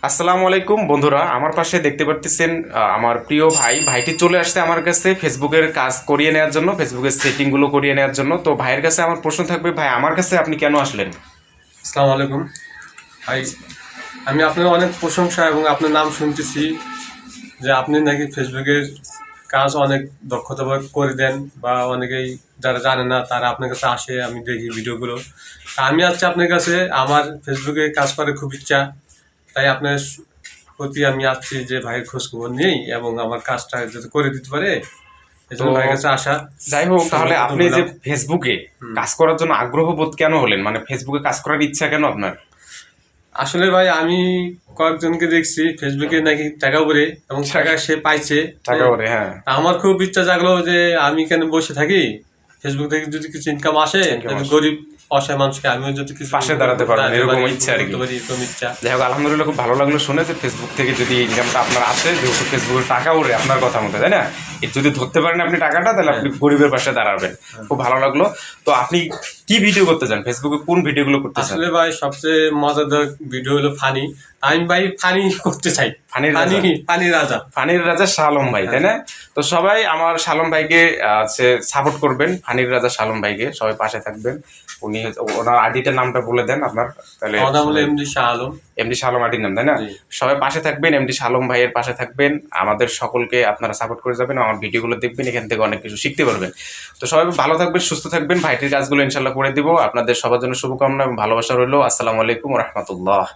আসসালামু আলাইকুম বন্ধুরা, আমার পাশে দেখতে পারতেছেন আমার প্রিয় ভাইটি চলে আসছে আমার কাছে ফেসবুকের কাজ করিয়ে নেওয়ার জন্য, ফেসবুকের সেটিংগুলো করিয়ে নেওয়ার জন্য। তো ভাইয়ের কাছে আমার প্রশ্ন থাকবে, ভাই আমার কাছে আপনি কেন আসলেন? আসসালামু আলাইকুম ভাই। আমি আপনার অনেক প্রশংসা এবং আপনার নাম শুনতেছি যে আপনি নাকি ফেসবুকের কাজ অনেক দক্ষতাভাবে করে দেন, বা অনেকেই যারা জানে না তারা আপনার কাছে আসে, আমি দেখি ভিডিওগুলো। তা আমি আজকে আপনার কাছে আমার ফেসবুকে কাজ করার খুব ইচ্ছা, তাই আপনার প্রতি আমি আসছি যে ভাইয়ের খোঁজখবর নেই এবং আমার কাজটা যাতে করে দিতে পারে, এই জন্য ভাইয়ের কাছে আসা। যাই হোক, তাহলে সর্বপ্রথম আপনি যে বললাম, ফেসবুকে কাজ করার জন্য আগ্রহ বোধ কেন হলেন, মানে ফেসবুকে কাজ করার ইচ্ছা কেন আপনার? আসলে ভাই আমি কয়েকজনকে দেখছি ফেসবুকে নাকি টাকা ভরে এবং টাকা সে পাইছে। টাকা করে, হ্যাঁ। তা আমার খুব ইচ্ছা জাগলো যে আমি কেন বসে থাকি, ফেসবুক থেকে যদি কিছু ইনকাম আসে, আমি গরিব অসহায় মানুষকে আমিও যদি কিছু পাশে দাঁড়াতে পারবেন, এরকম ইচ্ছা আর কি। এরকম ইচ্ছা। যাই হোক, আলহামদুলিল্লাহ, খুব ভালো লাগলো শুনে যে ফেসবুক থেকে যদি ইনকামটা আপনার আসে, যেহেতু ফেসবুকের টাকা ওরে আপনার কথা মতো, তাই না? যদি ধরতে পারেন আপনি টাকাটা, তাহলে আপনি গরিবের পাশে দাঁড়াবেন। খুব ভালো লাগলো। তো আপনি কি ভিডিও করতে চান ফেসবুকে, কোন ভিডিওগুলো করতে চান? আসলে ভাই সবচেয়ে মজাদার ভিডিও হলো ফানি। আমি ভাই ফানি করতে চাই, ফানির রাজা, ফানির রাজা, ফানির রাজা শালম ভাই, তাই না? তো সবাই আমার শালম ভাইকে সাপোর্ট করবেন, ফানির রাজা শালম ভাইকে সবাই পাশে থাকবেন। উনি ওনার আইডিটার নামটা বলে দেন আপনার, তাহলে। এমডি শাহ আলম। এমডি শালম আইডির নাম, তাই না? সবাই পাশে থাকবেন, এমডি শালম ভাইয়ের পাশে থাকবেন, আমাদের সকলকে আপনারা সাপোর্ট করে যাবেন, আমার ভিডিওগুলো দেখবেন, এখান থেকে অনেক কিছু শিখতে পারবেন। তো সবাই ভালো থাকবেন, সুস্থ থাকবেন, ভাইটির কাজগুলো ইনশাল্লাহ করে দিব। আপনাদের সবার জন্য শুভকামনা এবং ভালোবাসা রইল। আসসালামু আলাইকুম ওয়া রাহমাতুল্লাহ।